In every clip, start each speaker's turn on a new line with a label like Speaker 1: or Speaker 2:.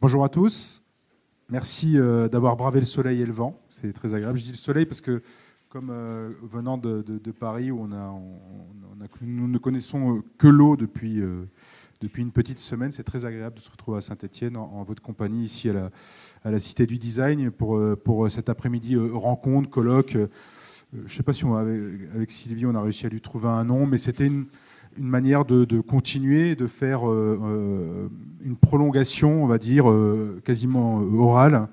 Speaker 1: Bonjour à tous. Merci d'avoir bravé le soleil et le vent. C'est très agréable. Je dis le soleil parce que, comme venant de Paris, où nous ne connaissons que l'eau depuis une petite semaine, c'est très agréable de se retrouver à Saint-Étienne en votre compagnie, ici à la Cité du Design, pour cet après-midi rencontre, colloque. Je ne sais pas si avec Sylvie, on a réussi à lui trouver un nom, mais c'était une manière de continuer, de faire une prolongation, on va dire, quasiment orale,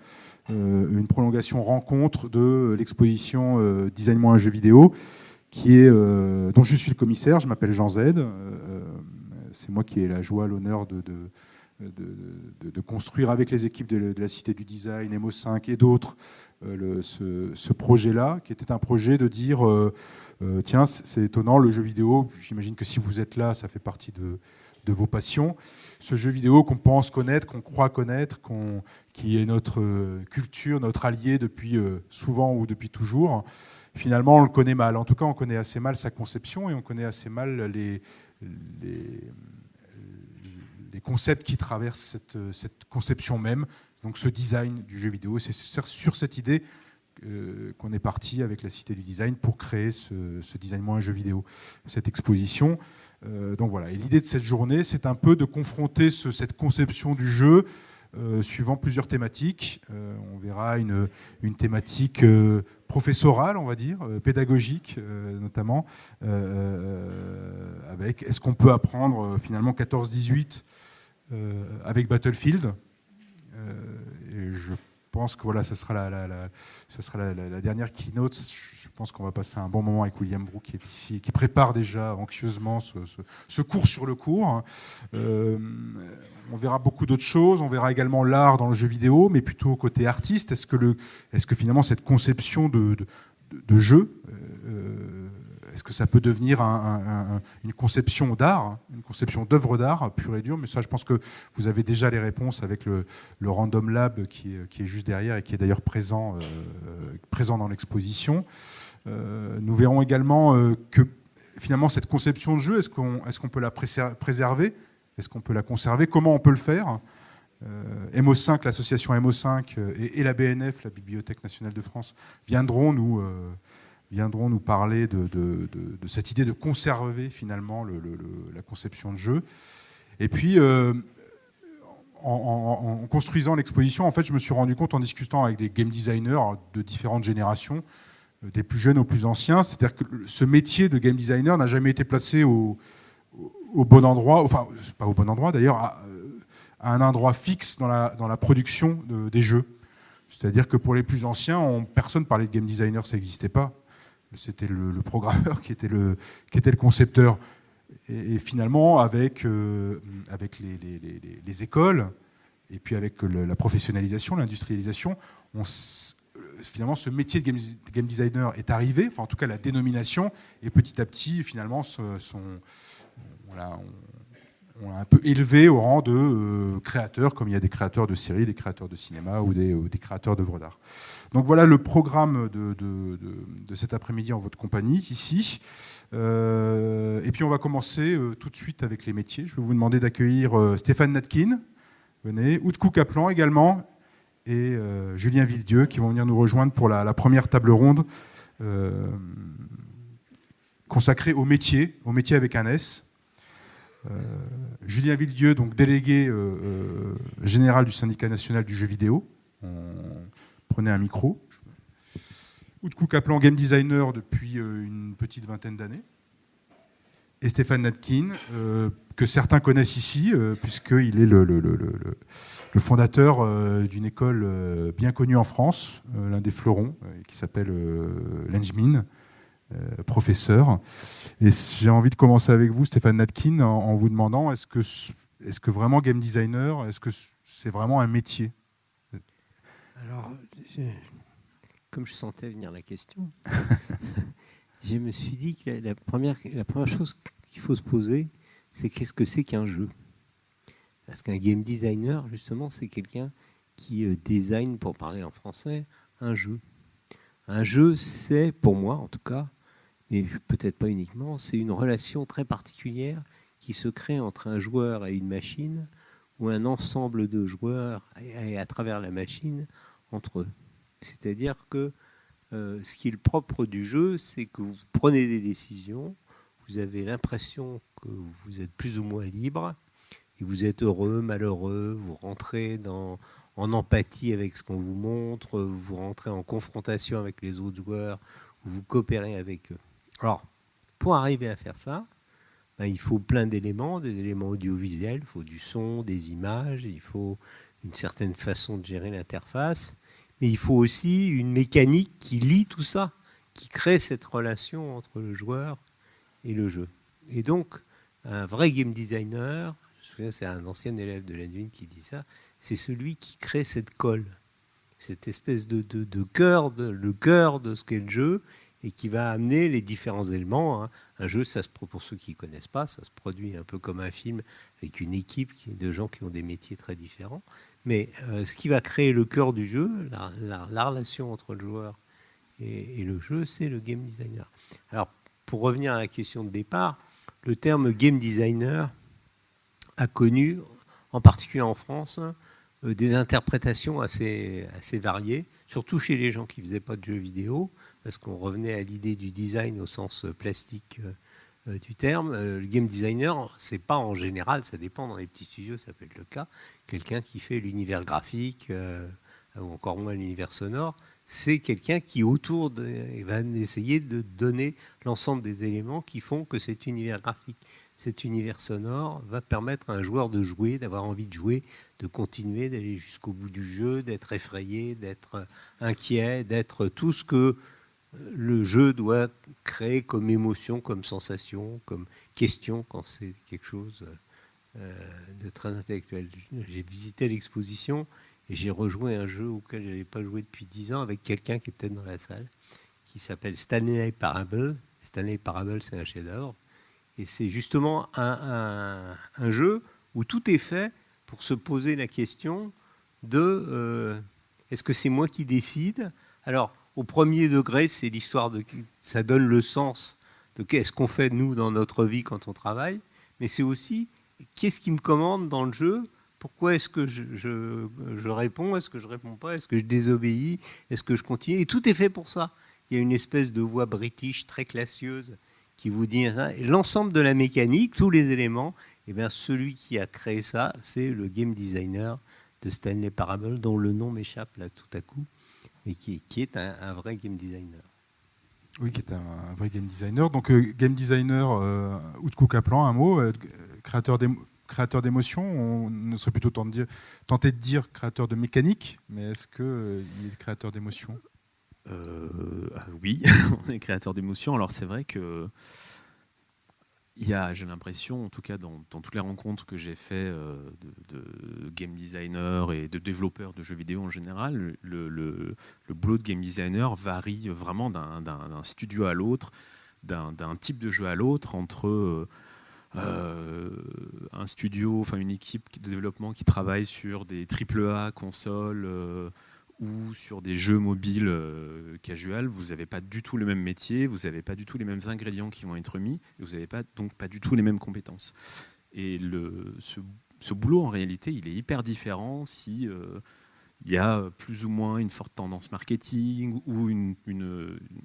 Speaker 1: une prolongation rencontre de l'exposition Design-moi un jeu vidéo, dont je suis le commissaire. Je m'appelle Jean Z. C'est moi qui ai la joie, l'honneur de construire avec les équipes de la Cité du Design, MO5 et d'autres ce projet-là, qui était un projet de dire tiens, c'est étonnant, le jeu vidéo, j'imagine que si vous êtes là, ça fait partie de vos passions. Ce jeu vidéo qu'on pense connaître, qu'on croit connaître, qui est notre culture, notre allié depuis souvent ou depuis toujours, finalement, on le connaît mal. En tout cas, on connaît assez mal sa conception et on connaît assez mal les concepts qui traversent cette conception même, donc ce design du jeu vidéo. C'est sur cette idée qu'on est parti avec la Cité du Design pour créer ce Design-moi un jeu vidéo, cette exposition. Donc voilà. Et l'idée de cette journée, c'est un peu de confronter cette conception du jeu suivant plusieurs thématiques. On verra une thématique professorale, on va dire, pédagogique notamment, avec est-ce qu'on peut apprendre finalement 14-18 avec Battlefield. Et je pense que voilà, ce sera la dernière keynote. Je pense qu'on va passer un bon moment avec William Brou qui est ici, qui prépare déjà anxieusement ce cours sur le cours. On verra beaucoup d'autres choses. On verra également l'art dans le jeu vidéo, mais plutôt côté artiste. Est-ce que finalement cette conception de jeu, est-ce que ça peut devenir une conception d'art, une conception d'œuvre d'art pure et dure? Mais ça, je pense que vous avez déjà les réponses avec le Random Lab qui est juste derrière et qui est d'ailleurs présent dans l'exposition. Nous verrons également que finalement cette conception de jeu, est-ce qu'on peut la préserver? Est-ce qu'on peut la conserver? Comment on peut le faire? MO5, l'association MO5 et la BNF, la Bibliothèque nationale de France, viendront nous parler de cette idée de conserver finalement la conception de jeu. Et puis, en construisant l'exposition, en fait, je me suis rendu compte en discutant avec des game designers de différentes générations, des plus jeunes aux plus anciens, c'est-à-dire que ce métier de game designer n'a jamais été placé au bon endroit, enfin, pas au bon endroit d'ailleurs, à un endroit fixe dans la production des jeux. C'est-à-dire que pour les plus anciens, personne ne parlait de game designer, ça n'existait pas. C'était le programmeur qui était le concepteur. Et finalement, avec les écoles, et puis avec la professionnalisation, l'industrialisation, finalement, ce métier de game designer est arrivé, enfin en tout cas la dénomination, et petit à petit, finalement, on l'a un peu élevé au rang de créateurs, comme il y a des créateurs de séries, des créateurs de cinéma ou des créateurs d'œuvres d'art. Donc voilà le programme de cet après-midi en votre compagnie, ici. Et puis on va commencer tout de suite avec les métiers. Je vais vous demander d'accueillir Stéphane Natkin, venez, Outkou Kaplan également, et Julien Villedieu, qui vont venir nous rejoindre pour la première table ronde consacrée au métier avec un S. Julien Villedieu, donc délégué général du syndicat national du jeu vidéo. Prenez un micro. Outkou Kaplan, game designer depuis une petite vingtaine d'années. Et Stéphane Natkin, que certains connaissent ici, puisqu'il est le fondateur d'une école bien connue en France, l'un des fleurons, qui s'appelle l'Engmin. Professeur. Et j'ai envie de commencer avec vous, Stéphane Natkin, en vous demandant est-ce que vraiment game designer, est-ce que c'est vraiment un métier?
Speaker 2: Alors, comme je sentais venir la question, je me suis dit que la première chose qu'il faut se poser, c'est qu'est-ce que c'est qu'un jeu? Parce qu'un game designer, justement, c'est quelqu'un qui design, pour parler en français, un jeu. Un jeu, c'est, pour moi en tout cas, et peut-être pas uniquement, c'est une relation très particulière qui se crée entre un joueur et une machine, ou un ensemble de joueurs et à travers la machine entre eux. C'est-à-dire que ce qui est le propre du jeu, c'est que vous prenez des décisions, vous avez l'impression que vous êtes plus ou moins libre, et vous êtes heureux, malheureux, vous rentrez en empathie avec ce qu'on vous montre, vous rentrez en confrontation avec les autres joueurs, vous coopérez avec eux. Alors, pour arriver à faire ça, ben, il faut plein d'éléments, des éléments audiovisuels, il faut du son, des images, il faut une certaine façon de gérer l'interface, mais il faut aussi une mécanique qui lie tout ça, qui crée cette relation entre le joueur et le jeu. Et donc, un vrai game designer, je me souviens, c'est un ancien élève de l'Anduin qui dit ça, c'est celui qui crée cette colle, cette espèce de cœur, le cœur de ce qu'est le jeu, et qui va amener les différents éléments. Un jeu, ça pour ceux qui ne connaissent pas, ça se produit un peu comme un film, avec une équipe de gens qui ont des métiers très différents. Mais ce qui va créer le cœur du jeu, la relation entre le joueur et le jeu, c'est le game designer. Alors, pour revenir à la question de départ, le terme game designer a connu, en particulier en France, des interprétations assez variées, surtout chez les gens qui ne faisaient pas de jeux vidéo, parce qu'on revenait à l'idée du design au sens plastique du terme. Le game designer, c'est pas en général, ça dépend, dans les petits studios, ça peut être le cas, quelqu'un qui fait l'univers graphique, ou encore moins l'univers sonore, c'est quelqu'un qui va essayer de donner l'ensemble des éléments qui font que cet univers graphique, cet univers sonore va permettre à un joueur de jouer, d'avoir envie de jouer, de continuer, d'aller jusqu'au bout du jeu, d'être effrayé, d'être inquiet, d'être tout ce que le jeu doit créer comme émotion, comme sensation, comme question quand c'est quelque chose de très intellectuel. J'ai visité l'exposition et j'ai rejoué un jeu auquel je n'avais pas joué depuis 10 ans avec quelqu'un qui est peut-être dans la salle, qui s'appelle Stanley Parable. Stanley Parable, c'est un chef-d'œuvre. Et c'est justement un jeu où tout est fait pour se poser la question de est-ce que c'est moi qui décide? Alors, au premier degré, c'est l'histoire de ça donne le sens de qu'est-ce qu'on fait nous dans notre vie quand on travaille, mais c'est aussi qu'est-ce qui me commande dans le jeu? Pourquoi est-ce que je réponds? Est-ce que je réponds pas? Est-ce que je désobéis? Est-ce que je continue? Et tout est fait pour ça. Il y a une espèce de voix british très classieuse qui vous dit l'ensemble de la mécanique, tous les éléments. Et bien, celui qui a créé ça, c'est le game designer de Stanley Parable, dont le nom m'échappe là tout à coup, mais qui est un vrai game designer.
Speaker 1: Oui, qui est un vrai game designer. Donc, game designer, Outku Kaplan, un mot, créateur d'émotions, on serait plutôt tenté de dire créateur de mécanique, mais est-ce qu'il est créateur d'émotions?
Speaker 3: Oui, on est créateur d'émotions. Alors c'est vrai que j'ai l'impression, en tout cas dans toutes les rencontres que j'ai fait de game designers et de développeurs de jeux vidéo en général, le boulot de game designer varie vraiment d'un studio à l'autre, d'un type de jeu à l'autre, entre un studio, enfin une équipe de développement qui travaille sur des AAA consoles ou sur des jeux mobiles casual. Vous n'avez pas du tout le même métier, vous n'avez pas du tout les mêmes ingrédients qui vont être mis, et vous n'avez donc pas du tout les mêmes compétences. Et ce boulot, en réalité, il est hyper différent si il y a plus ou moins une forte tendance marketing ou une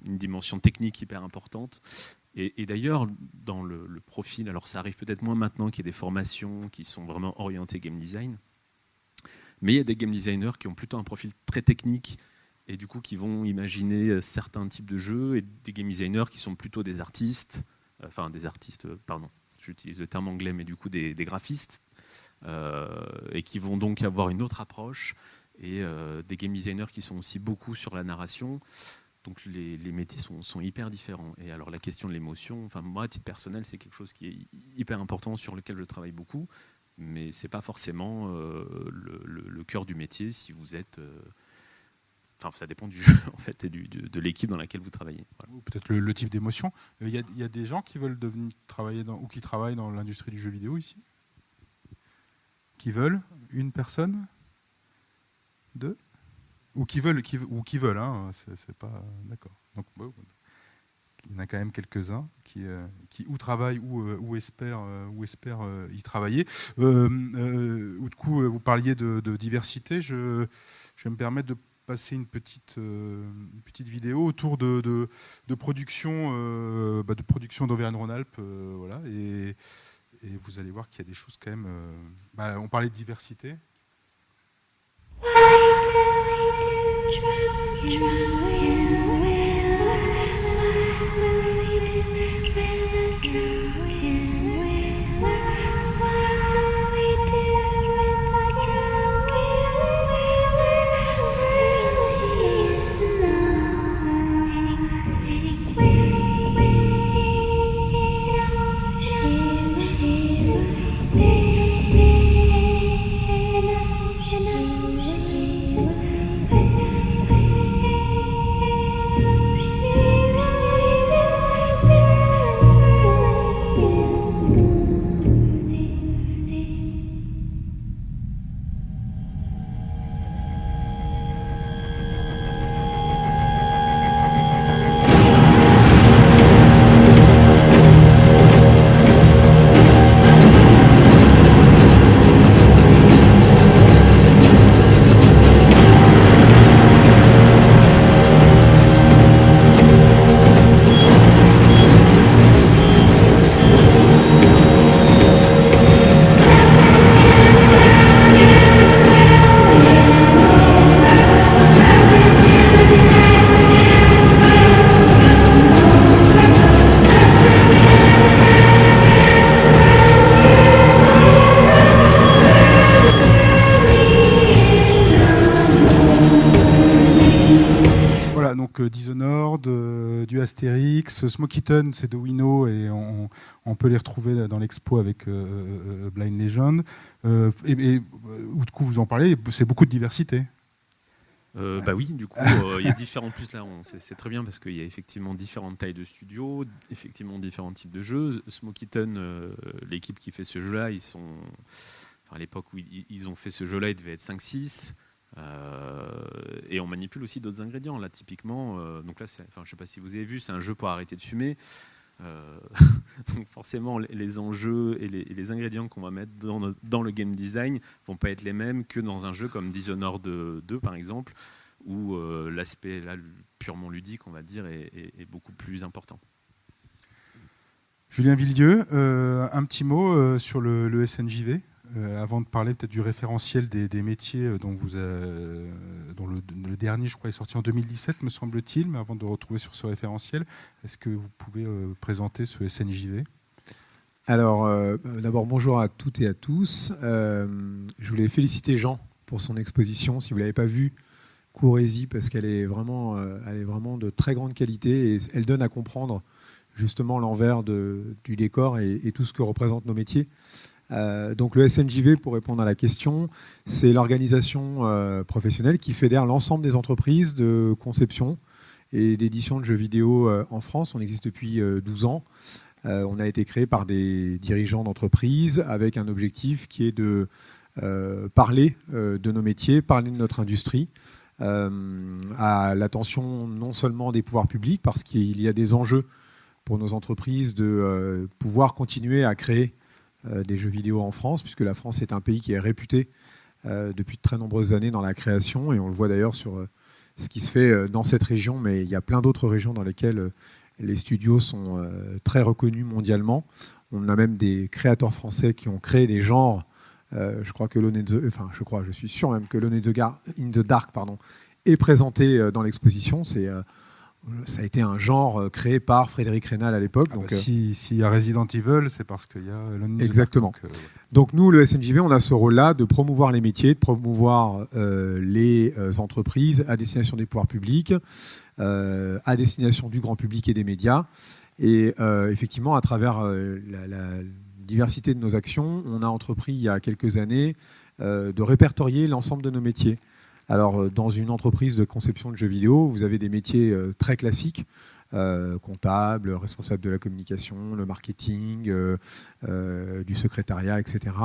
Speaker 3: dimension technique hyper importante. Et d'ailleurs, dans le profil, alors ça arrive peut-être moins maintenant qu'il y ait des formations qui sont vraiment orientées game design, mais il y a des game designers qui ont plutôt un profil très technique et du coup qui vont imaginer certains types de jeux, et des game designers qui sont plutôt des artistes, pardon, j'utilise le terme anglais, mais du coup des graphistes, et qui vont donc avoir une autre approche, et des game designers qui sont aussi beaucoup sur la narration. Donc les métiers sont hyper différents. Et alors la question de l'émotion, enfin moi à titre personnel, c'est quelque chose qui est hyper important, sur lequel je travaille beaucoup, mais c'est pas forcément le cœur du métier si vous êtes. Enfin, ça dépend du jeu en fait et de l'équipe dans laquelle vous travaillez. Voilà.
Speaker 1: Peut-être le type d'émotion. Il y a des gens qui veulent travailler ou qui travaillent dans l'industrie du jeu vidéo ici. Qui veulent une personne, ou qui veulent, hein, c'est pas d'accord. Donc, il y en a quand même quelques-uns qui ou travaillent ou espèrent y travailler. Du coup, vous parliez de diversité. Je vais me permettre de passer une petite vidéo autour de production d'Auvergne-Rhône-Alpes. Voilà, et vous allez voir qu'il y a des choses quand même... on parlait de diversité. Dishonored, du Astérix, Smokyton, c'est de Wino et on peut les retrouver dans l'expo avec Blind Legend. Ou du coup, vous en parlez, c'est beaucoup de diversité.
Speaker 3: Oui, du coup, il y a différents plus là, c'est très bien parce qu'il y a effectivement différentes tailles de studios, effectivement différents types de jeux. Smokyton, l'équipe qui fait ce jeu-là, à l'époque où ils ont fait ce jeu-là, ils devaient être 5-6. Et on manipule aussi d'autres ingrédients. Là, typiquement, donc là, je ne sais pas si vous avez vu, c'est un jeu pour arrêter de fumer. Donc forcément, les enjeux et les ingrédients qu'on va mettre dans le game design ne vont pas être les mêmes que dans un jeu comme Dishonored 2, par exemple, où l'aspect là, purement ludique, on va dire, est beaucoup plus important.
Speaker 1: Julien Villedieu, un petit mot sur le SNJV. Avant de parler peut-être du référentiel des métiers dont le dernier, je crois, est sorti en 2017, me semble-t-il, mais avant de retrouver sur ce référentiel, est-ce que vous pouvez présenter ce SNJV ?
Speaker 4: Alors, d'abord, bonjour à toutes et à tous. Je voulais féliciter Jean pour son exposition. Si vous ne l'avez pas vue, courez-y parce qu'elle est vraiment de très grande qualité et elle donne à comprendre justement l'envers du décor et tout ce que représentent nos métiers. Donc le SNJV, pour répondre à la question, c'est l'organisation professionnelle qui fédère l'ensemble des entreprises de conception et d'édition de jeux vidéo en France. On existe depuis 12 ans. On a été créé par des dirigeants d'entreprise avec un objectif qui est de parler de nos métiers, parler de notre industrie, à l'attention non seulement des pouvoirs publics, parce qu'il y a des enjeux pour nos entreprises de pouvoir continuer à créer des jeux vidéo en France, puisque la France est un pays qui est réputé depuis de très nombreuses années dans la création, et on le voit d'ailleurs sur ce qui se fait dans cette région, mais il y a plein d'autres régions dans lesquelles les studios sont très reconnus mondialement. On a même des créateurs français qui ont créé des genres. Je suis sûr même que Alone in the Dark est présenté dans l'exposition. Ça a été un genre créé par Frédéric Rénal à l'époque.
Speaker 1: S'il y a Resident Evil, c'est parce qu'il y a Alone in the Dark.
Speaker 4: Exactement. Donc nous, le SNJV, on a ce rôle-là de promouvoir les métiers, de promouvoir les entreprises à destination des pouvoirs publics, à destination du grand public et des médias. Et effectivement, à travers la diversité de nos actions, on a entrepris il y a quelques années de répertorier l'ensemble de nos métiers. Alors, dans une entreprise de conception de jeux vidéo, vous avez des métiers très classiques, comptable, responsable de la communication, le marketing, du secrétariat, etc.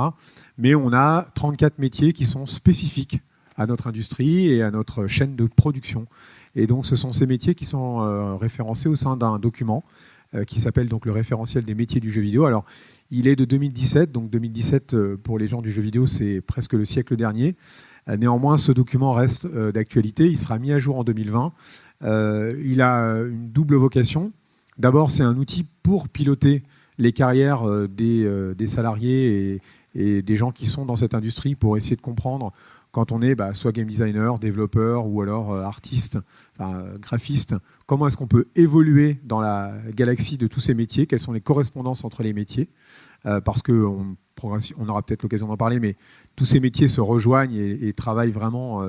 Speaker 4: Mais on a 34 métiers qui sont spécifiques à notre industrie et à notre chaîne de production. Et donc ce sont ces métiers qui sont référencés au sein d'un document qui s'appelle donc le référentiel des métiers du jeu vidéo. Alors il est de 2017, donc 2017 pour les gens du jeu vidéo c'est presque le siècle dernier. Néanmoins ce document reste d'actualité, il sera mis à jour en 2020. Il a une double vocation. D'abord c'est un outil pour piloter les carrières des salariés et des gens qui sont dans cette industrie pour essayer de comprendre quand on est soit game designer, développeur ou alors artiste, graphiste, comment est-ce qu'on peut évoluer dans la galaxie de tous ces métiers, quelles sont les correspondances entre les métiers, parce qu'on aura peut-être l'occasion d'en parler, mais tous ces métiers se rejoignent et travaillent vraiment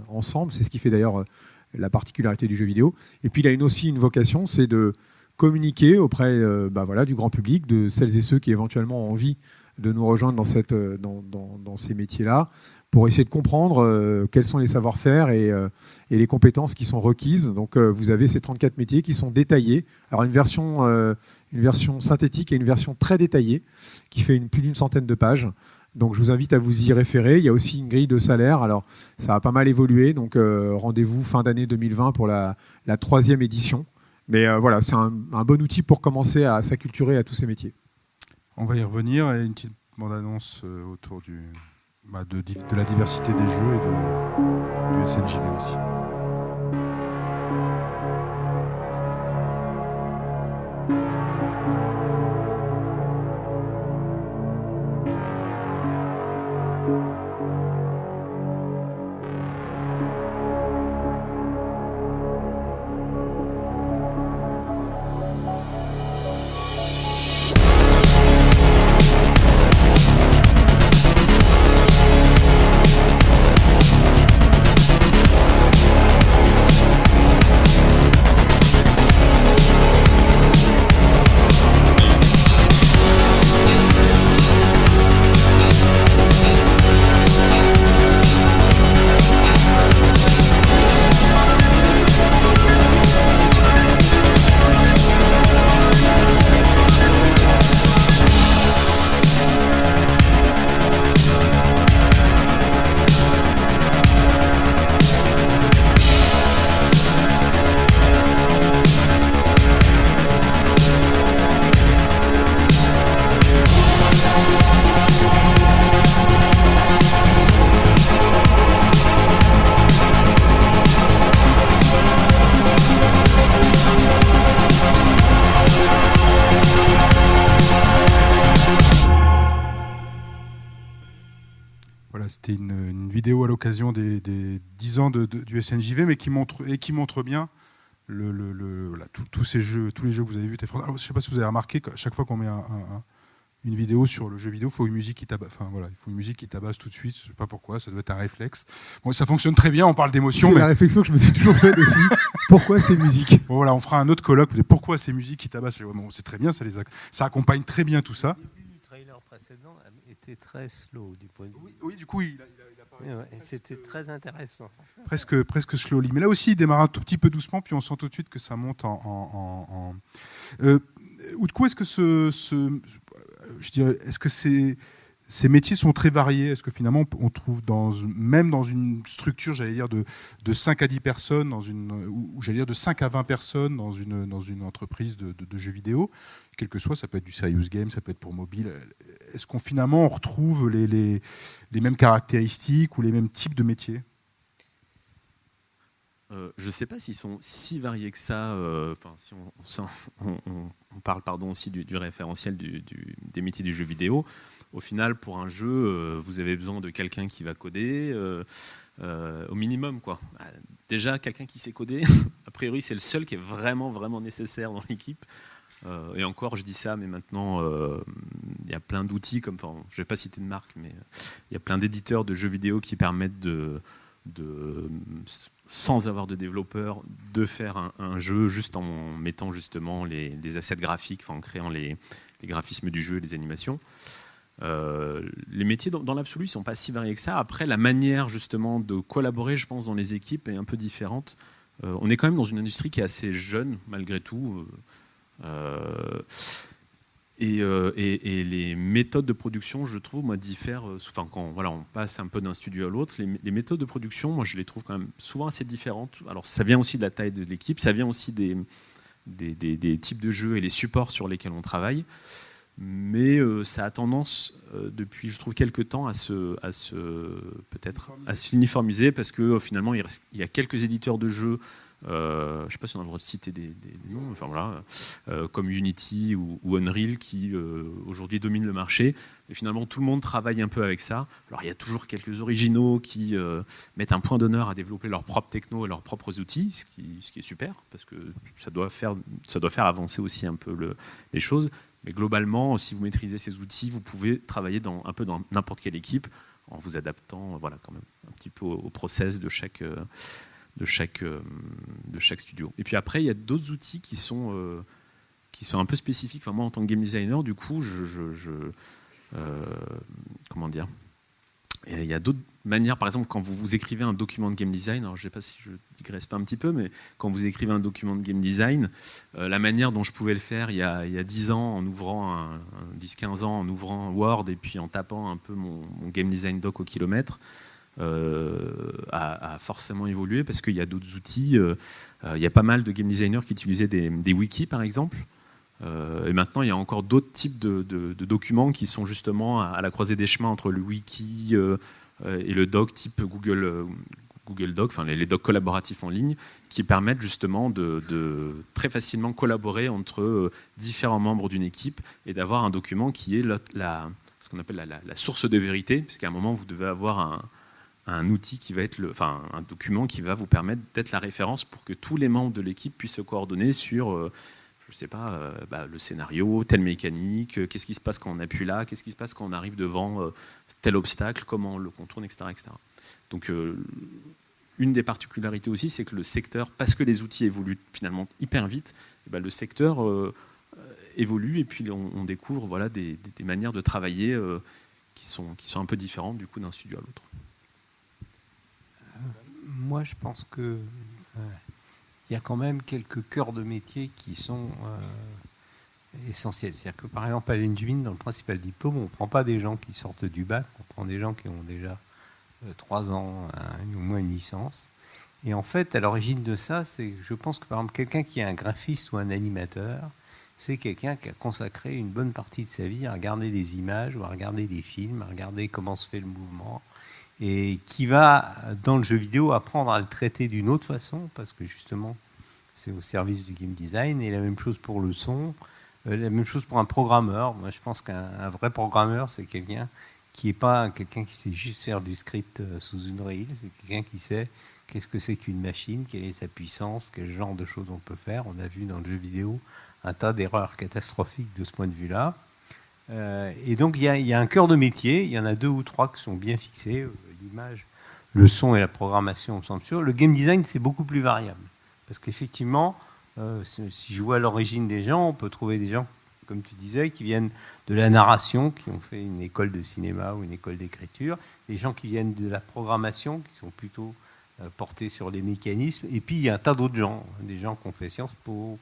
Speaker 4: ensemble. C'est ce qui fait d'ailleurs la particularité du jeu vidéo. Et puis il a aussi une vocation, c'est de communiquer auprès du grand public, de celles et ceux qui éventuellement ont envie de nous rejoindre dans ces métiers-là, pour essayer de comprendre quels sont les savoir-faire et les compétences qui sont requises. Donc vous avez ces 34 métiers qui sont détaillés. Alors une version synthétique et une version très détaillée qui fait plus d'une centaine de pages. Donc je vous invite à vous y référer. Il y a aussi une grille de salaire. Alors ça a pas mal évolué. Donc rendez-vous fin d'année 2020 pour la 3e édition. Mais voilà, c'est un bon outil pour commencer à s'acculturer à tous ces métiers.
Speaker 1: On va y revenir, et une petite bande-annonce autour de la diversité des jeux et du SNJV aussi. C'était une vidéo à l'occasion des 10 ans du SNJV, mais qui montre bien tous les jeux que vous avez vus. Alors, je ne sais pas si vous avez remarqué qu'à chaque fois qu'on met une vidéo sur le jeu vidéo, il faut une musique qui tabasse. Enfin, voilà, il faut une musique qui tabasse tout de suite. Je ne sais pas pourquoi, ça doit être un réflexe. Bon, ça fonctionne très bien, on parle d'émotion.
Speaker 4: C'est la réflexion que je me suis toujours faite aussi. Pourquoi ces musiques ?
Speaker 1: Bon, voilà, on fera un autre colloque. Pourquoi ces musiques qui tabassent ? Bon, c'est très bien, ça accompagne très bien tout ça.
Speaker 2: Le début du trailer précédent était très slow du point de vue.
Speaker 1: Oui, du coup, il apparaît.
Speaker 2: Ouais, c'était très intéressant.
Speaker 1: Presque slowly. Mais là aussi, il démarre un tout petit peu doucement, puis on sent tout de suite que ça monte ou du coup, est-ce que ces métiers sont très variés ? Est-ce que finalement, on trouve même dans une structure, j'allais dire, de 5 à 10 personnes, ou j'allais dire de 5 à 20 personnes dans une entreprise de jeux vidéo, quel que soit, ça peut être du serious game, ça peut être pour mobile. Est-ce qu'on finalement on retrouve les mêmes caractéristiques ou les mêmes types de métiers ?
Speaker 3: Je ne sais pas s'ils sont si variés que ça. Si on parle aussi du référentiel des métiers du jeu vidéo. Au final, pour un jeu, vous avez besoin de quelqu'un qui va coder, au minimum, quoi. Déjà, quelqu'un qui sait coder, a priori, c'est le seul qui est vraiment, vraiment nécessaire dans l'équipe. Et encore, je dis ça, mais maintenant, il y a plein d'outils, je ne vais pas citer de marque, mais il y a plein d'éditeurs de jeux vidéo qui permettent sans avoir de développeur, de faire un jeu juste en mettant justement les assets graphiques, en créant les graphismes du jeu et les animations. Les métiers, dans l'absolu, ne sont pas si variés que ça. Après, la manière justement de collaborer, je pense, dans les équipes est un peu différente. On est quand même dans une industrie qui est assez jeune, malgré tout. Et les méthodes de production, je trouve, moi, diffèrent. Enfin, quand on passe un peu d'un studio à l'autre, les méthodes de production, moi, je les trouve quand même souvent assez différentes. Alors, ça vient aussi de la taille de l'équipe, ça vient aussi des types de jeux et les supports sur lesquels on travaille. Mais ça a tendance, depuis, je trouve, quelques temps, à s'uniformiser, parce que finalement, il y a quelques éditeurs de jeux. Je ne sais pas si on a le droit de citer des noms, enfin, voilà, comme Unity ou Unreal qui aujourd'hui dominent le marché. Et finalement, tout le monde travaille un peu avec ça. Alors, il y a toujours quelques originaux qui mettent un point d'honneur à développer leurs propres technos et leurs propres outils, ce qui est super, parce que ça doit faire avancer aussi un peu les choses. Mais globalement, si vous maîtrisez ces outils, vous pouvez travailler un peu dans n'importe quelle équipe en vous adaptant, voilà, quand même un petit peu au process de chaque studio. Et puis après, il y a d'autres outils qui sont un peu spécifiques. Enfin, moi, en tant que game designer, du coup, comment dire, il y a d'autres manières. Par exemple, quand vous écrivez un document de game design, alors je ne sais pas si je digresse pas un petit peu, mais quand vous écrivez un document de game design, la manière dont je pouvais le faire il y a 10 ans, en ouvrant 10-15 ans, en ouvrant Word et puis en tapant un peu mon game design doc au kilomètre, a forcément évolué, parce qu'il y a d'autres outils. Il y a pas mal de game designers qui utilisaient des wikis, par exemple. Et maintenant, il y a encore d'autres types de documents qui sont justement à la croisée des chemins entre le wiki et le doc type Google Doc, enfin les docs collaboratifs en ligne, qui permettent justement de très facilement collaborer entre différents membres d'une équipe et d'avoir un document qui est ce qu'on appelle la source de vérité, puisqu'à un moment, vous devez avoir un outil qui va être un document qui va vous permettre d'être la référence pour que tous les membres de l'équipe puissent se coordonner sur je sais pas, le scénario, telle mécanique, qu'est-ce qui se passe quand on appuie là, qu'est-ce qui se passe quand on arrive devant tel obstacle, comment on le contourne, etc. etc. Donc une des particularités aussi, c'est que le secteur, parce que les outils évoluent finalement hyper vite, le secteur évolue, et puis on découvre, voilà, des manières de travailler qui sont un peu différentes du coup d'un studio à l'autre.
Speaker 2: Moi, je pense que il y a quand même quelques cœurs de métier qui sont essentiels. C'est-à-dire que, par exemple, à l'Engine, dans le principal diplôme, on ne prend pas des gens qui sortent du bac, on prend des gens qui ont déjà 3 ans, au moins une licence. Et en fait, à l'origine de ça, je pense que, par exemple, quelqu'un qui est un graphiste ou un animateur, c'est quelqu'un qui a consacré une bonne partie de sa vie à regarder des images, ou à regarder des films, à regarder comment se fait le mouvement, et qui va, dans le jeu vidéo, apprendre à le traiter d'une autre façon, parce que justement, c'est au service du game design. Et la même chose pour le son, la même chose pour un programmeur. Moi, je pense qu'un vrai programmeur, c'est quelqu'un qui n'est pas quelqu'un qui sait juste faire du script sous une Unreal, c'est quelqu'un qui sait qu'est-ce que c'est qu'une machine, quelle est sa puissance, quel genre de choses on peut faire. On a vu dans le jeu vidéo un tas d'erreurs catastrophiques de ce point de vue-là. Et donc, il y a un cœur de métier. Il y en a 2 ou 3 qui sont bien fixés. L'image, le son et la programmation, on semble sûr. Le game design, c'est beaucoup plus variable. Parce qu'effectivement, si je vois l'origine des gens, on peut trouver des gens, comme tu disais, qui viennent de la narration, qui ont fait une école de cinéma ou une école d'écriture. Des gens qui viennent de la programmation, qui sont plutôt portés sur les mécanismes. Et puis, il y a un tas d'autres gens. Des gens qui ont fait Sciences Po,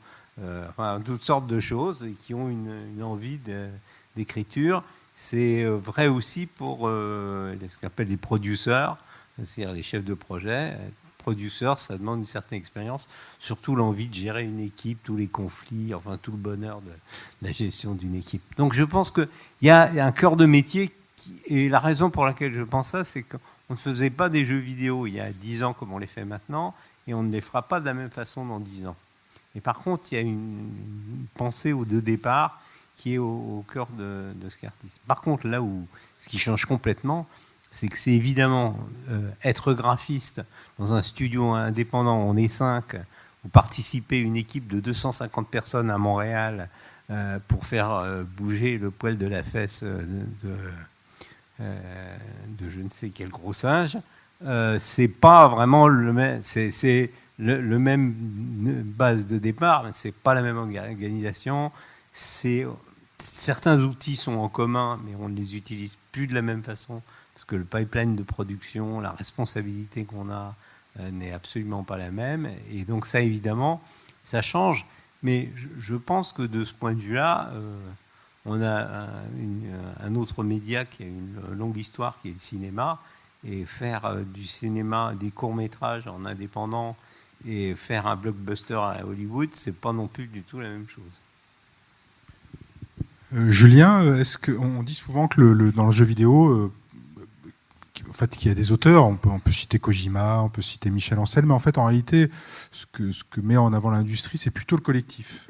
Speaker 2: toutes sortes de choses, et qui ont une envie d'écriture. C'est vrai aussi pour ce qu'on appelle les producers, c'est-à-dire les chefs de projet. Producers, ça demande une certaine expérience, surtout l'envie de gérer une équipe, tous les conflits, enfin tout le bonheur de la gestion d'une équipe. Donc je pense qu'il y a un cœur de métier, et la raison pour laquelle je pense ça, c'est qu'on ne faisait pas des jeux vidéo il y a 10 ans comme on les fait maintenant, et on ne les fera pas de la même façon dans 10 ans. Et par contre, il y a une pensée de départ qui est au cœur de ce qu'artiste. Par contre, là où ce qui change complètement, c'est que c'est évidemment être graphiste dans un studio indépendant, on est 5, ou participer à une équipe de 250 personnes à Montréal pour faire bouger le poil de la fesse de je ne sais quel gros singe, c'est pas vraiment le même. C'est le même base de départ, mais c'est pas la même organisation. Certains outils sont en commun, mais on ne les utilise plus de la même façon, parce que le pipeline de production, la responsabilité qu'on a n'est absolument pas la même. Et donc ça, évidemment, ça change. Mais je pense que de ce point de vue-là, On a un autre média qui a une longue histoire, qui est le cinéma, et faire du cinéma, des courts-métrages en indépendant et faire un blockbuster à Hollywood, c'est pas non plus du tout la même chose.
Speaker 1: Julien, est-ce qu'on dit souvent que dans le jeu vidéo, en fait, qu'il y a des auteurs, on peut citer Kojima, on peut citer Michel Ancel, mais en fait, en réalité, ce que met en avant l'industrie, c'est plutôt le collectif.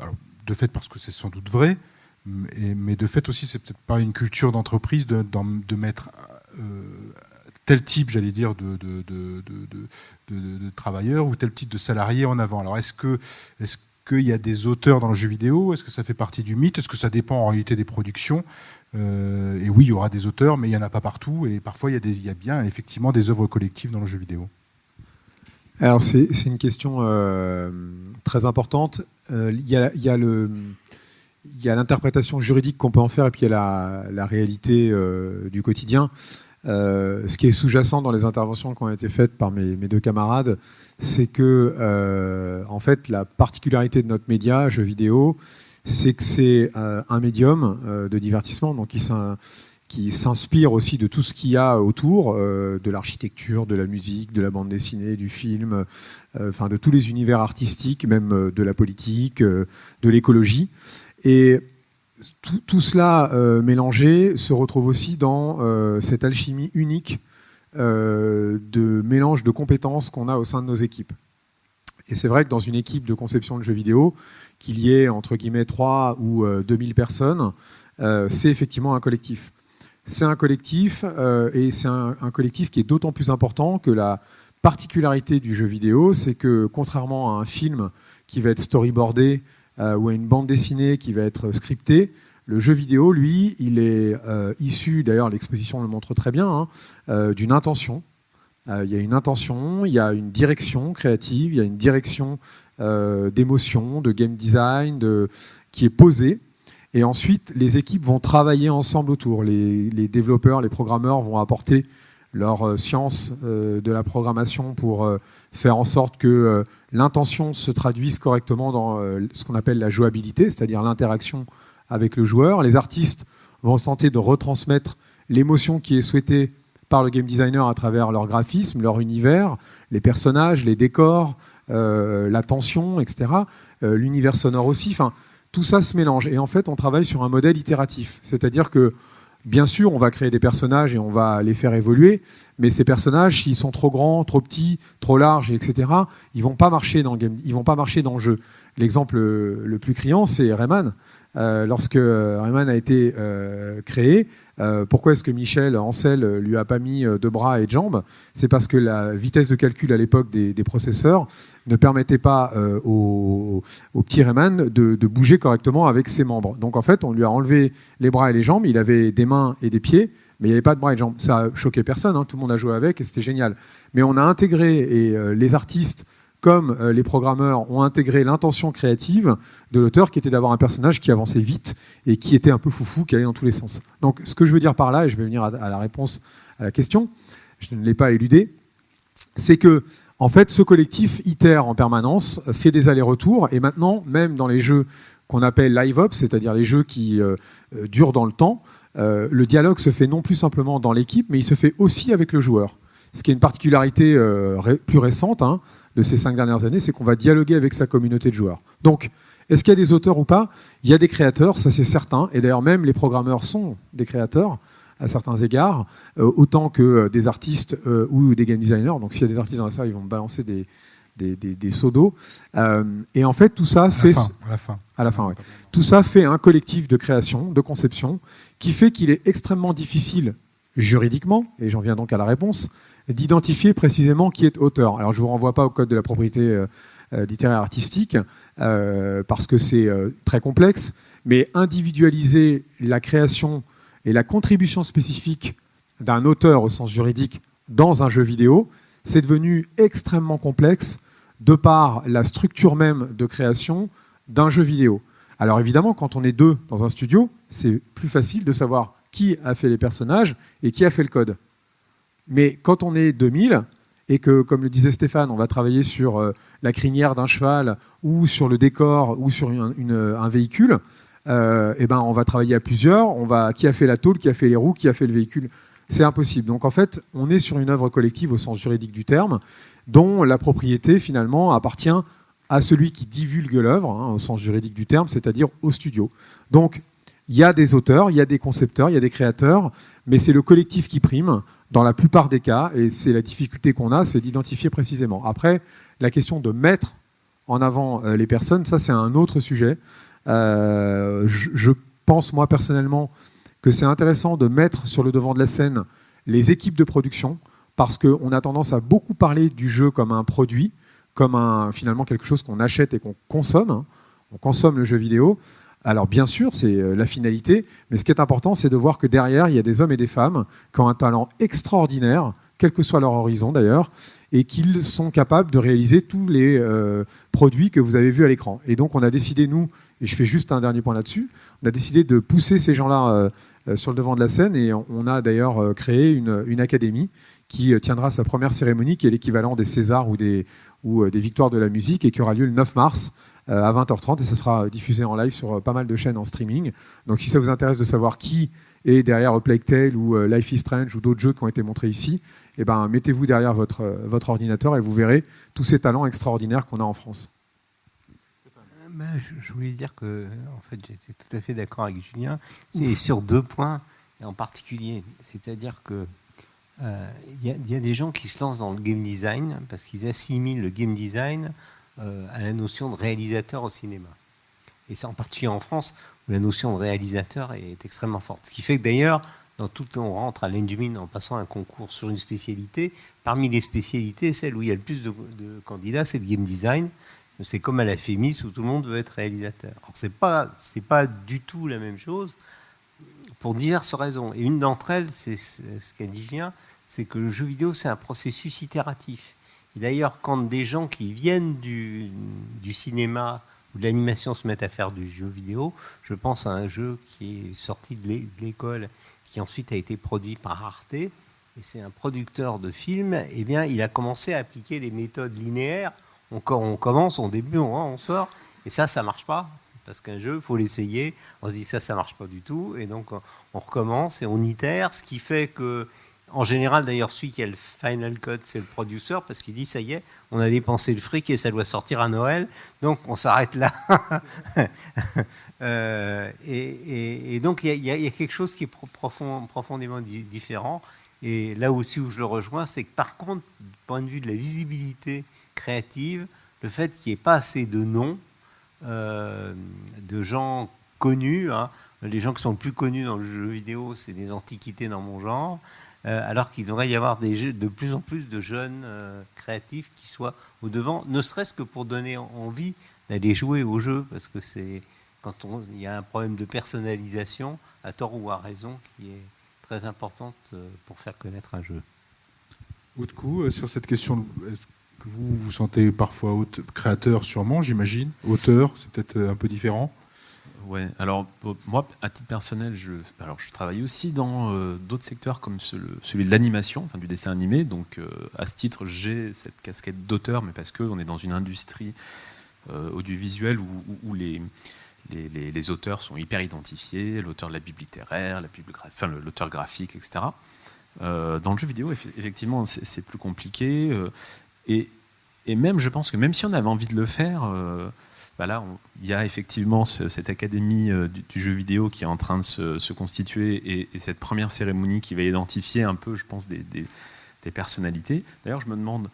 Speaker 1: Alors, de fait, parce que c'est sans doute vrai, mais de fait aussi, c'est peut-être pas une culture d'entreprise de mettre tel type, j'allais dire, de travailleurs ou tel type de salariés en avant. Alors, est-ce qu'il y a des auteurs dans le jeu vidéo? Est-ce que ça fait partie du mythe? Est-ce que ça dépend en réalité des productions? Et oui, il y aura des auteurs, mais il n'y en a pas partout. Et parfois, il y a bien effectivement des œuvres collectives dans le jeu vidéo.
Speaker 4: Alors, c'est une question très importante. Il y a l'interprétation juridique qu'on peut en faire, et puis il y a la réalité du quotidien. Ce qui est sous-jacent dans les interventions qui ont été faites par mes deux camarades, c'est que, en fait, la particularité de notre média, jeux vidéo, c'est que c'est un médium de divertissement, donc qui s'inspire aussi de tout ce qu'il y a autour, de l'architecture, de la musique, de la bande dessinée, du film, enfin de tous les univers artistiques, même de la politique, de l'écologie. Et tout cela mélangé se retrouve aussi dans cette alchimie unique de mélange de compétences qu'on a au sein de nos équipes. Et c'est vrai que dans une équipe de conception de jeux vidéo, qu'il y ait entre guillemets 3 ou 2000 personnes, c'est effectivement un collectif. C'est un collectif et c'est un collectif qui est d'autant plus important que la particularité du jeu vidéo, c'est que contrairement à un film qui va être storyboardé ou à une bande dessinée qui va être scriptée, le jeu vidéo, lui, il est issu, d'ailleurs l'exposition le montre très bien, d'une intention. Il y a une intention, il y a une direction créative, il y a une direction d'émotion, de game design, qui est posée. Et ensuite, les équipes vont travailler ensemble autour. Les développeurs, les programmeurs vont apporter leur science de la programmation pour faire en sorte que l'intention se traduise correctement dans ce qu'on appelle la jouabilité, c'est-à-dire l'interaction avec le joueur. Les artistes vont tenter de retransmettre l'émotion qui est souhaitée par le game designer à travers leur graphisme, leur univers, les personnages, les décors, la tension, etc. L'univers sonore aussi. Enfin, tout ça se mélange. Et en fait, on travaille sur un modèle itératif. C'est-à-dire que, bien sûr, on va créer des personnages et on va les faire évoluer, mais ces personnages, s'ils sont trop grands, trop petits, trop larges, etc., ils vont pas marcher dans le jeu. L'exemple le plus criant, c'est Rayman. Lorsque Rayman a été créé, pourquoi est-ce que Michel Ancel lui a pas mis 2 bras et de jambes? C'est parce que la vitesse de calcul à l'époque des processeurs ne permettait pas au petit Rayman de bouger correctement avec ses membres. Donc en fait, on lui a enlevé les bras et les jambes, il avait des mains et des pieds, mais il n'y avait pas de bras et de jambes. Ça a choqué personne, tout le monde a joué avec et c'était génial. Mais on a intégré, et les artistes comme les programmeurs ont intégré l'intention créative de l'auteur qui était d'avoir un personnage qui avançait vite et qui était un peu foufou, qui allait dans tous les sens. Donc ce que je veux dire par là, et je vais venir à la réponse à la question, je ne l'ai pas éludé, c'est que en fait, ce collectif itère en permanence, fait des allers-retours, et maintenant, même dans les jeux qu'on appelle live-ops, c'est-à-dire les jeux qui durent dans le temps, le dialogue se fait non plus simplement dans l'équipe, mais il se fait aussi avec le joueur. Ce qui est une particularité plus récente, de ces 5 dernières années, c'est qu'on va dialoguer avec sa communauté de joueurs. Donc, est-ce qu'il y a des auteurs ou pas? Il y a des créateurs, ça c'est certain, et d'ailleurs même les programmeurs sont des créateurs à certains égards, autant que des artistes ou des game designers. Donc s'il y a des artistes dans la salle, ils vont me balancer des seaux d'eau. Et en fait, tout ça fait... À la fin, oui. Tout ça fait un collectif de création, de conception, qui fait qu'il est extrêmement difficile juridiquement, et j'en viens donc à la réponse, d'identifier précisément qui est auteur. Alors je ne vous renvoie pas au code de la propriété littéraire artistique, parce que c'est très complexe, mais individualiser la création et la contribution spécifique d'un auteur au sens juridique dans un jeu vidéo, c'est devenu extrêmement complexe de par la structure même de création d'un jeu vidéo. Alors évidemment, quand on est 2 dans un studio, c'est plus facile de savoir qui a fait les personnages et qui a fait le code. Mais quand on est 2000 et que, comme le disait Stéphane, on va travailler sur la crinière d'un cheval ou sur le décor ou sur un véhicule, on va travailler à plusieurs. Qui a fait la tôle, qui a fait les roues, qui a fait le véhicule? C'est impossible. Donc en fait, on est sur une œuvre collective au sens juridique du terme, dont la propriété finalement appartient à celui qui divulgue l'œuvre, au sens juridique du terme, c'est-à-dire au studio. Donc il y a des auteurs, il y a des concepteurs, il y a des créateurs, mais c'est le collectif qui prime dans la plupart des cas, et c'est la difficulté qu'on a, c'est d'identifier précisément. Après, la question de mettre en avant les personnes, ça c'est un autre sujet. Je pense moi personnellement que c'est intéressant de mettre sur le devant de la scène les équipes de production, parce qu'on a tendance à beaucoup parler du jeu comme un produit, comme finalement quelque chose qu'on achète et qu'on consomme. On consomme le jeu vidéo. Alors bien sûr, c'est la finalité, mais ce qui est important, c'est de voir que derrière, il y a des hommes et des femmes qui ont un talent extraordinaire, quel que soit leur horizon d'ailleurs, et qu'ils sont capables de réaliser tous les produits que vous avez vus à l'écran. Et donc on a décidé, nous, et je fais juste un dernier point là-dessus, on a décidé de pousser ces gens-là sur le devant de la scène, et on a d'ailleurs créé une académie qui tiendra sa première cérémonie, qui est l'équivalent des Césars ou des Victoires de la musique, et qui aura lieu le 9 mars à 20h30, et ça sera diffusé en live sur pas mal de chaînes en streaming. Donc si ça vous intéresse de savoir qui est derrière A Plague Tale ou Life is Strange ou d'autres jeux qui ont été montrés ici, mettez-vous derrière votre ordinateur et vous verrez tous ces talents extraordinaires qu'on a en France.
Speaker 2: Je voulais dire que en fait, j'étais tout à fait d'accord avec Julien. C'est sur 2 points en particulier. C'est-à-dire que y a des gens qui se lancent dans le game design parce qu'ils assimilent le game design à la notion de réalisateur au cinéma. Et c'est en particulier en France où la notion de réalisateur est extrêmement forte. Ce qui fait que d'ailleurs, dans tout on rentre à l'Engine en passant un concours sur une spécialité. Parmi les spécialités, celle où il y a le plus de candidats, c'est le game design. C'est comme à la FEMIS où tout le monde veut être réalisateur. Alors c'est pas du tout la même chose pour diverses raisons. Et une d'entre elles, c'est ce qu'a dit Julien, c'est que le jeu vidéo, c'est un processus itératif. Et d'ailleurs, quand des gens qui viennent du cinéma ou de l'animation se mettent à faire du jeu vidéo, je pense à un jeu qui est sorti de l'école, qui ensuite a été produit par Arte, et c'est un producteur de films, eh bien, il a commencé à appliquer les méthodes linéaires. On commence, on débute, on sort, et ça marche pas. Parce qu'un jeu, il faut l'essayer. On se dit ça marche pas du tout, et donc on recommence et on itère, ce qui fait que, en général, d'ailleurs, celui qui a le final cut, c'est le producer, parce qu'il dit ça y est, on a dépensé le fric et ça doit sortir à Noël, donc on s'arrête là. Et donc il y a quelque chose qui est profondément différent. Et là aussi où je le rejoins, c'est que par contre, du point de vue de la visibilité créative, le fait qu'il n'y ait pas assez de noms, de gens connus, les gens qui sont le plus connus dans le jeu vidéo, c'est des antiquités dans mon genre, alors qu'il devrait y avoir de plus en plus de jeunes créatifs qui soient au devant, ne serait-ce que pour donner envie d'aller jouer au jeu, parce que c'est quand il y a un problème de personnalisation, à tort ou à raison, qui est très importante pour faire connaître un jeu.
Speaker 1: Autre coup, sur cette question, est-ce que vous vous sentez parfois créateur, sûrement, j'imagine. Auteur, c'est peut-être un peu différent.
Speaker 3: Ouais, alors moi, à titre personnel, je travaille aussi dans d'autres secteurs comme celui de l'animation, enfin du dessin animé. Donc à ce titre, j'ai cette casquette d'auteur, mais parce qu'on est dans une industrie audiovisuelle où les auteurs sont hyper identifiés, l'auteur de la bible littéraire, l'auteur graphique, etc. Dans le jeu vidéo, effectivement, c'est plus compliqué. Et même, je pense que même si on avait envie de le faire, là, il y a effectivement cette académie du jeu vidéo qui est en train de se constituer et cette première cérémonie qui va identifier un peu, je pense, des personnalités. D'ailleurs, je me demande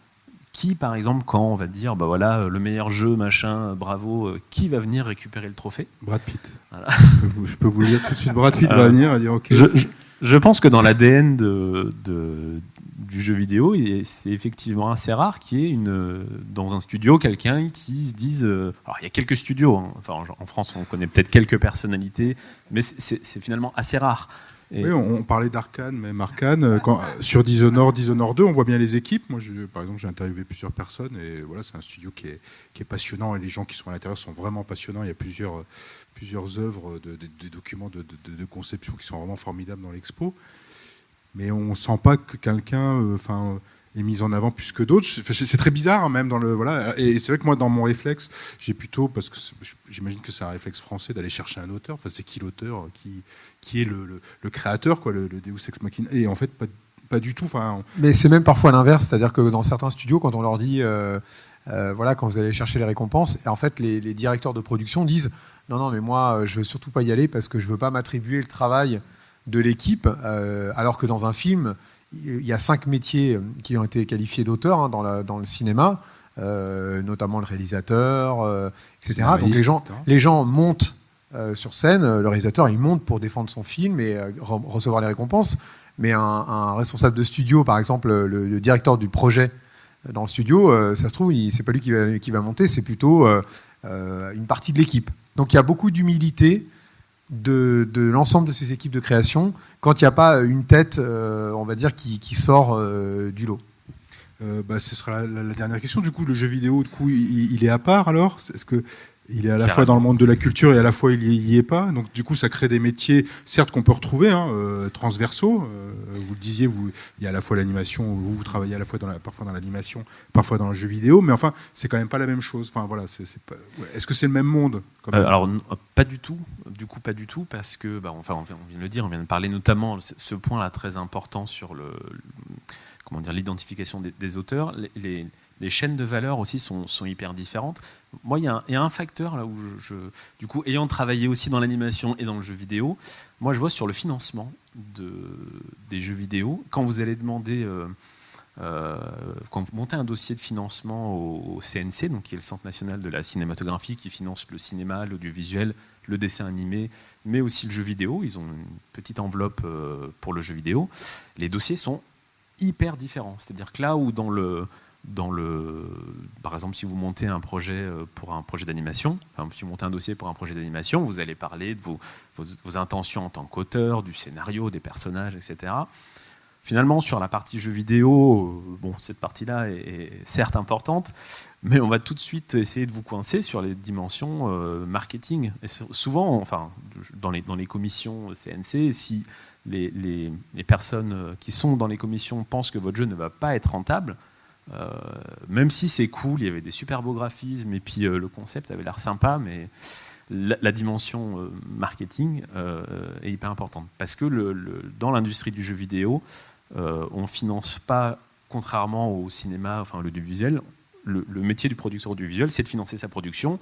Speaker 3: qui, par exemple, quand on va dire, le meilleur jeu, machin, bravo, qui va venir récupérer le trophée ?
Speaker 1: Brad Pitt.
Speaker 3: Voilà.
Speaker 1: Je peux vous le dire tout de suite, Brad Pitt va venir et dire ok.
Speaker 3: Je pense que dans l'ADN du jeu vidéo, c'est effectivement assez rare qu'il y ait dans un studio quelqu'un qui se dise... alors il y a quelques studios, en France on connaît peut-être quelques personnalités, mais c'est finalement assez rare.
Speaker 1: Oui, on parlait d'Arkane, même Arkane, sur Dishonored 2, on voit bien les équipes. Moi, par exemple, j'ai interviewé plusieurs personnes et voilà, c'est un studio qui est passionnant et les gens qui sont à l'intérieur sont vraiment passionnants. Il y a plusieurs œuvres, des documents de conception qui sont vraiment formidables dans l'expo. Mais on ne sent pas que quelqu'un mise en avant plus que d'autres. C'est très bizarre hein, même dans le voilà. Et c'est vrai que moi dans mon réflexe, j'ai plutôt parce que j'imagine que c'est un réflexe français d'aller chercher un auteur. Enfin, c'est qui l'auteur, qui est le créateur, quoi, le Deus Ex Machina. Et en fait, pas du tout. Enfin,
Speaker 4: Mais c'est même parfois l'inverse, c'est-à-dire que dans certains studios, quand on leur dit, voilà, quand vous allez chercher les récompenses, et en fait, les directeurs de production disent, non, mais moi, je veux surtout pas y aller parce que je veux pas m'attribuer le travail de l'équipe, alors que dans un film, il y a 5 métiers qui ont été qualifiés d'auteurs hein, dans le cinéma, notamment le réalisateur, etc. Donc les gens montent sur scène, le réalisateur, il monte pour défendre son film et recevoir les récompenses. Mais un responsable de studio, par exemple, le directeur du projet dans le studio, ça se trouve, c'est pas lui qui va monter, c'est plutôt une partie de l'équipe. Donc il y a beaucoup d'humilité de l'ensemble de ces équipes de création quand il n'y a pas une tête, on va dire, qui sort du lot.
Speaker 1: Ce sera la dernière question. Du coup, le jeu vidéo, du coup, il est à part alors ? Est-ce que il est à la fois dans le monde de la culture et à la fois il y est pas. Donc du coup, ça crée des métiers, certes qu'on peut retrouver, transversaux. Vous le disiez, il y a à la fois l'animation, vous travaillez à la fois parfois dans l'animation, parfois dans le jeu vidéo, mais enfin, c'est quand même pas la même chose. Enfin voilà, est-ce que c'est le même monde quand même
Speaker 3: Alors pas du tout. Du coup, pas du tout, parce que, on vient de le dire, on vient de parler notamment ce point-là très important sur l'identification des auteurs. Les chaînes de valeur aussi sont hyper différentes. Moi, il y a un facteur là où du coup, ayant travaillé aussi dans l'animation et dans le jeu vidéo, moi je vois sur le financement des jeux vidéo, quand vous allez demander, quand vous montez un dossier de financement au CNC, donc qui est le Centre national de la cinématographie, qui finance le cinéma, l'audiovisuel, le dessin animé, mais aussi le jeu vidéo, ils ont une petite enveloppe pour le jeu vidéo, les dossiers sont hyper différents. C'est-à-dire que là où par exemple, si vous montez un projet pour un projet d'animation, si vous montez un dossier pour un projet d'animation, vous allez parler de vos intentions en tant qu'auteur, du scénario, des personnages, etc. Finalement, sur la partie jeu vidéo, cette partie-là est certes importante, mais on va tout de suite essayer de vous coincer sur les dimensions marketing. Et souvent, dans les commissions CNC, si les personnes qui sont dans les commissions pensent que votre jeu ne va pas être rentable, même si c'est cool, il y avait des super beaux graphismes et puis le concept avait l'air sympa, mais la dimension marketing est hyper importante. Parce que dans l'industrie du jeu vidéo, on ne finance pas, contrairement au cinéma, l'audiovisuel, le métier du producteur audiovisuel, c'est de financer sa production.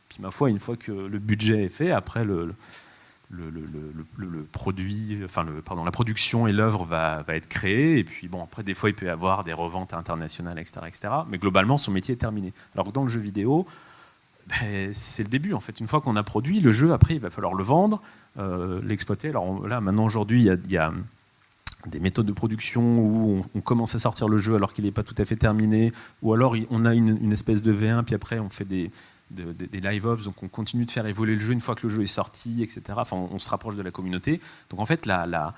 Speaker 3: Puis ma foi, une fois que le budget est fait, après le produit, la production et l'œuvre va être créée, et puis après des fois il peut y avoir des reventes internationales, etc., etc. Mais globalement son métier est terminé. Alors que dans le jeu vidéo, c'est le début en fait. Une fois qu'on a produit le jeu, après il va falloir le vendre, l'exploiter. Alors là maintenant aujourd'hui il y a des méthodes de production où on commence à sortir le jeu alors qu'il n'est pas tout à fait terminé, ou alors on a une espèce de V1, puis après on fait des live ops, donc on continue de faire évoluer le jeu une fois que le jeu est sorti, etc. On se rapproche de la communauté. Donc en fait, la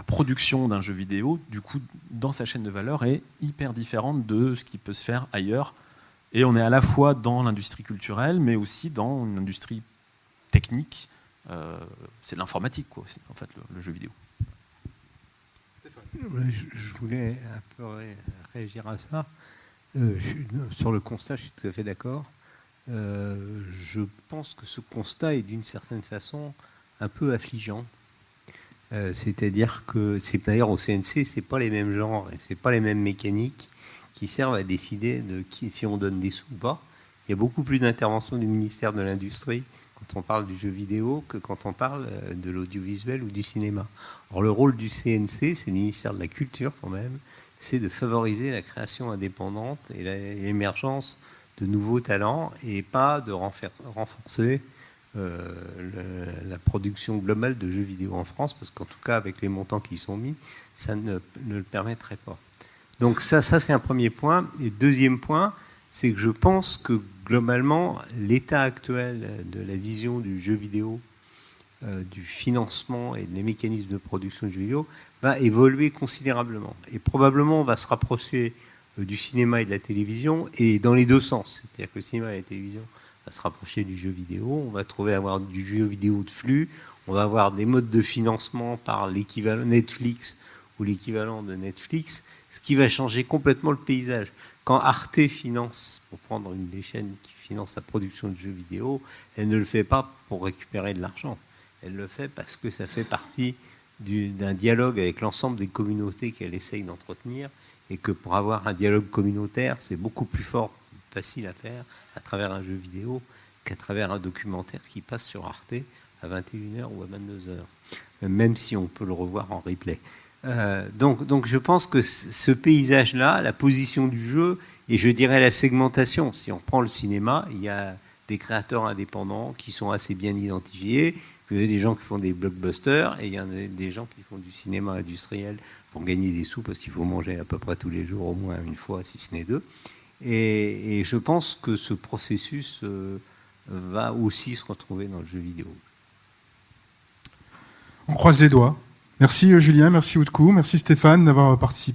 Speaker 3: production d'un jeu vidéo, du coup, dans sa chaîne de valeur, est hyper différente de ce qui peut se faire ailleurs. Et on est à la fois dans l'industrie culturelle, mais aussi dans une industrie technique. C'est de l'informatique, quoi, en fait, le jeu vidéo.
Speaker 2: Je voulais un peu réagir à ça. Sur le constat, je suis tout à fait d'accord. Je pense que ce constat est d'une certaine façon un peu affligeant. C'est-à-dire que d'ailleurs au CNC, c'est pas les mêmes genres et c'est pas les mêmes mécaniques qui servent à décider de si on donne des sous ou pas. Il y a beaucoup plus d'intervention du ministère de l'Industrie quand on parle du jeu vidéo que quand on parle de l'audiovisuel ou du cinéma. Alors le rôle du CNC, c'est le ministère de la Culture quand même, c'est de favoriser la création indépendante et l'émergence de nouveaux talents et pas de renforcer la production globale de jeux vidéo en France, parce qu'en tout cas avec les montants qui sont mis, ça ne le permettrait pas. Donc ça c'est un premier point. Et le deuxième point, c'est que je pense que globalement l'état actuel de la vision du jeu vidéo, du financement et des mécanismes de production de jeux vidéo va évoluer considérablement. Et probablement on va se rapprocher du cinéma et de la télévision, et dans les deux sens. C'est-à-dire que le cinéma et la télévision va se rapprocher du jeu vidéo, on va avoir du jeu vidéo de flux, on va avoir des modes de financement par l'équivalent Netflix ou l'équivalent de Netflix, ce qui va changer complètement le paysage. Quand Arte finance, pour prendre une des chaînes qui finance la production de jeux vidéo, elle ne le fait pas pour récupérer de l'argent. Elle le fait parce que ça fait partie d'un dialogue avec l'ensemble des communautés qu'elle essaye d'entretenir, et que pour avoir un dialogue communautaire, c'est beaucoup plus fort, facile à faire à travers un jeu vidéo qu'à travers un documentaire qui passe sur Arte à 21h ou à 22h, même si on peut le revoir en replay. Donc je pense que ce paysage-là, la position du jeu, et je dirais la segmentation, si on prend le cinéma, il y a des créateurs indépendants qui sont assez bien identifiés. Vous avez des gens qui font des blockbusters et il y en a des gens qui font du cinéma industriel pour gagner des sous parce qu'il faut manger à peu près tous les jours, au moins une fois, si ce n'est deux. Et je pense que ce processus va aussi se retrouver dans le jeu vidéo.
Speaker 1: On croise les doigts. Merci Julien, merci Outkou, merci Stéphane d'avoir participé.